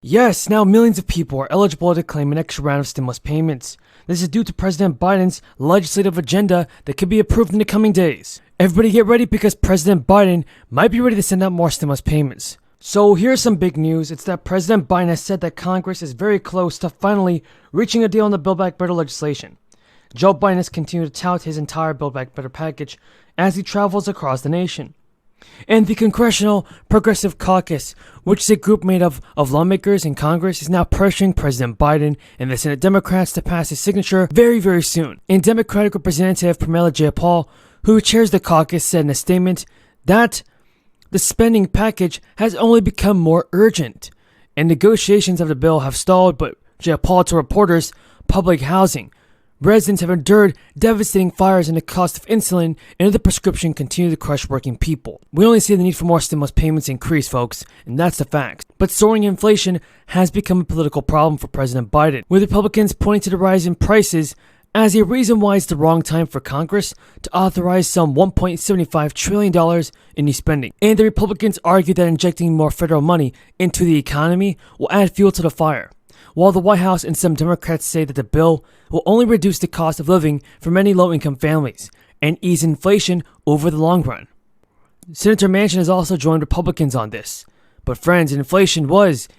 Yes, now millions of people are eligible to claim an extra round of stimulus payments. This is due to President Biden's legislative agenda that could be approved in the coming days. Everybody get ready because President Biden might be ready to send out more stimulus payments. So here's some big news. It's that President Biden has said that Congress is very close to finally reaching a deal on the Build Back Better legislation. Joe Biden has continued to tout his entire Build Back Better package as he travels across the nation. And the Congressional Progressive Caucus, which is a group made of lawmakers in Congress, is now pressuring President Biden and the Senate Democrats to pass his signature very soon. And Democratic Representative Pramila Jayapal, who chairs the caucus, said in a statement that the spending package has only become more urgent, and negotiations of the bill have stalled. But Jayapal told reporters, public housing, residents have endured devastating fires, and the cost of insulin and other prescription continue to crush working people. We only see the need for more stimulus payments increase, folks, and that's the fact. But soaring inflation has become a political problem for President Biden, with Republicans pointing to the rise in prices as a reason why it's the wrong time for Congress to authorize some $1.75 trillion in new spending. And the Republicans argue that injecting more federal money into the economy will add fuel to the fire, while the White House and some Democrats say that the bill will only reduce the cost of living for many low-income families and ease inflation over the long run. Senator Manchin has also joined Republicans on this. But friends, inflation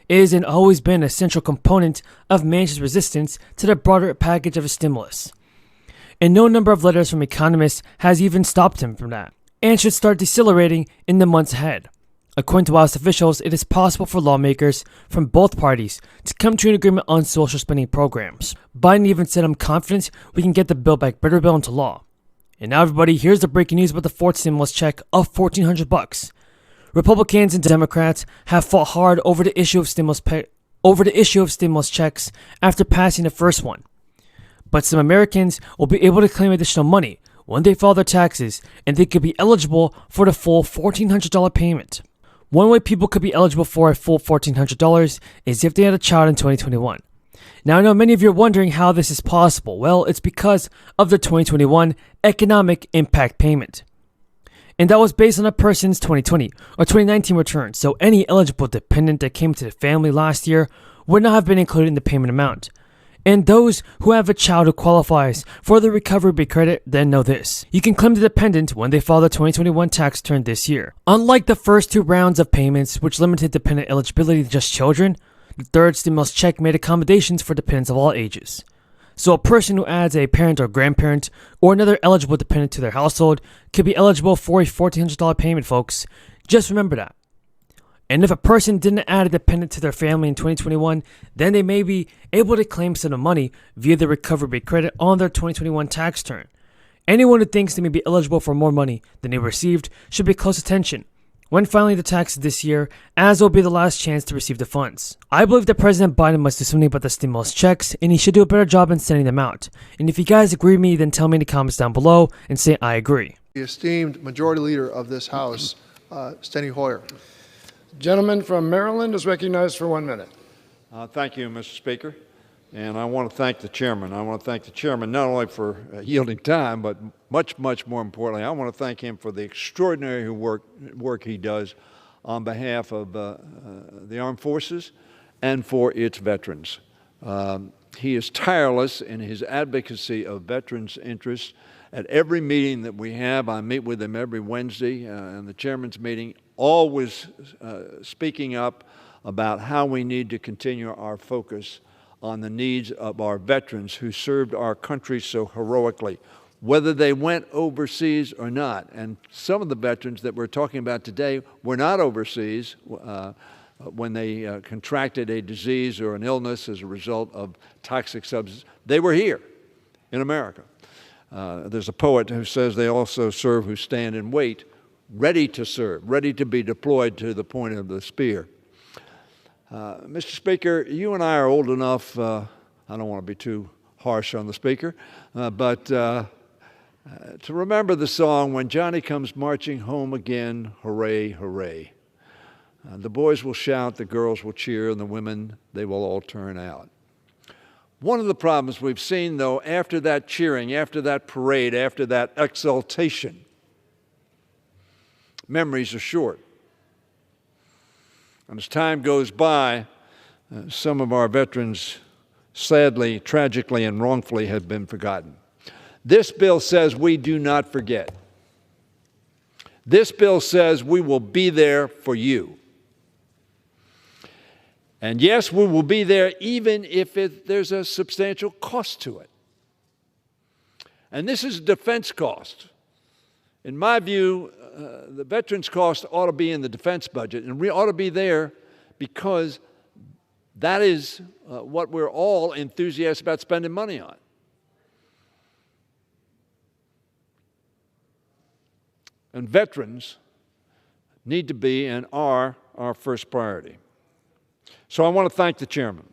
is, and always been a central component of Manchin's resistance to the broader package of stimulus. And no number of letters from economists has even stopped him from that, and should start decelerating in the months ahead. According to House officials, it is possible for lawmakers from both parties to come to an agreement on social spending programs. Biden even said, "I'm confident we can get the Build Back Better bill into law." And now everybody, here's the breaking news about the fourth stimulus check of $1,400. Republicans and Democrats have fought hard over the issue of stimulus checks after passing the first one. But some Americans will be able to claim additional money when they file their taxes, and they could be eligible for the full $1,400 payment. One way people could be eligible for a full $1,400 is if they had a child in 2021. Now, I know many of you are wondering how this is possible. Well, it's because of the 2021 Economic Impact Payment. And that was based on a person's 2020 or 2019 return, so any eligible dependent that came to the family last year would not have been included in the payment amount. And those who have a child who qualifies for the recovery credit then know this: you can claim the dependent when they file the 2021 tax return this year. Unlike the first two rounds of payments, which limited dependent eligibility to just children, the third stimulus check made accommodations for dependents of all ages. So a person who adds a parent or grandparent or another eligible dependent to their household could be eligible for a $1,400 payment, folks. Just remember that. And if a person didn't add a dependent to their family in 2021, then they may be able to claim some money via the recovery credit on their 2021 tax return. Anyone who thinks they may be eligible for more money than they received should pay close attention when filing the taxes this year, as will be the last chance to receive the funds. I believe that President Biden must do something about the stimulus checks, and he should do a better job in sending them out. And if you guys agree with me, then tell me in the comments down below and say I agree. The esteemed Majority Leader of this House, Steny Hoyer. Gentleman from Maryland is recognized for 1 minute. Thank you, Mr. Speaker. And I want to thank the chairman. I want to thank the chairman not only for yielding time, but much more importantly, I want to thank him for the extraordinary work he does on behalf of the armed forces and for its veterans. He is tireless in his advocacy of veterans' interests. At every meeting that we have, I meet with him every Wednesday in the chairman's meeting, always speaking up about how we need to continue our focus on the needs of our veterans who served our country so heroically, whether they went overseas or not. And some of the veterans that we're talking about today were not overseas when they contracted a disease or an illness as a result of toxic substances. They were here in America. There's a poet who says they also serve who stand and wait, ready to serve, ready to be deployed to the point of the spear. Mr. Speaker, you and I are old enough, I don't want to be too harsh on the Speaker, but to remember the song, "When Johnny Comes Marching Home Again, Hooray, Hooray." The boys will shout, the girls will cheer, and the women, they will all turn out. One of the problems we've seen, though, after that cheering, after that parade, after that exultation, memories are short. And as time goes by, some of our veterans, sadly, tragically, and wrongfully have been forgotten. This bill says we do not forget. This bill says we will be there for you. And yes, we will be there even if there's a substantial cost to it. And this is a defense cost. In my view, the veterans cost ought to be in the defense budget, and we ought to be there because that is what we're all enthusiastic about spending money on. And veterans need to be and are our first priority. So I want to thank the chairman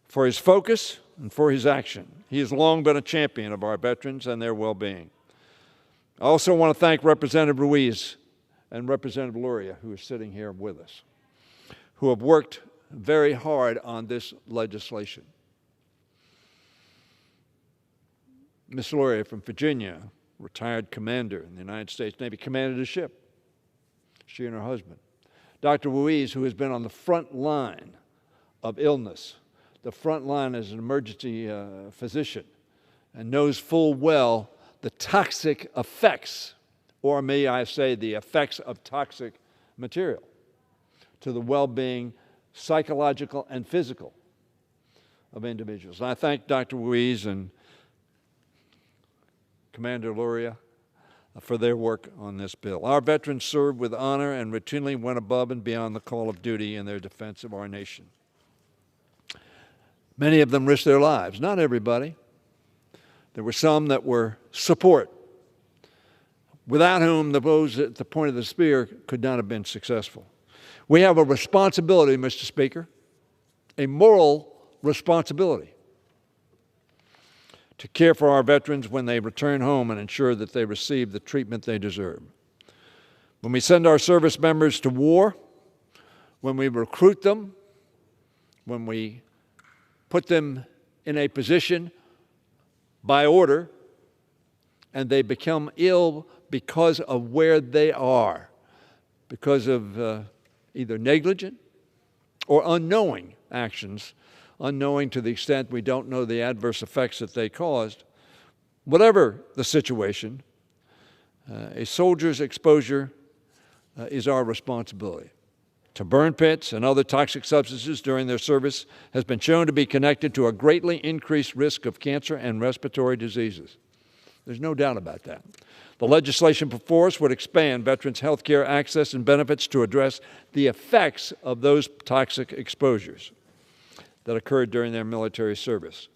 for his focus and for his action. He has long been a champion of our veterans and their well-being. I also want to thank Representative Ruiz and Representative Luria, who are sitting here with us, who have worked very hard on this legislation. Ms. Luria from Virginia, retired commander in the United States Navy, commanded a ship, she and her husband. Dr. Ruiz, who has been on the front line of illness, the front line as an emergency physician, and knows full well the toxic effects, or may I say the effects of toxic material, to the well-being, psychological and physical, of individuals. And I thank Dr. Ruiz and Commander Luria for their work on this bill. Our veterans served with honor and routinely went above and beyond the call of duty in their defense of our nation. Many of them risked their lives, not everybody. There were some that were support, without whom those at the point of the spear could not have been successful. We have a responsibility, Mr. Speaker, a moral responsibility to care for our veterans when they return home and ensure that they receive the treatment they deserve. When we send our service members to war, when we recruit them, when we put them in a position by order, and they become ill because of where they are, because of either negligent or unknowing actions, unknowing to the extent we don't know the adverse effects that they caused. Whatever the situation, a soldier's exposure is our responsibility. To burn pits and other toxic substances during their service has been shown to be connected to a greatly increased risk of cancer and respiratory diseases. There's no doubt about that. The legislation before us would expand veterans' health care access and benefits to address the effects of those toxic exposures that occurred during their military service.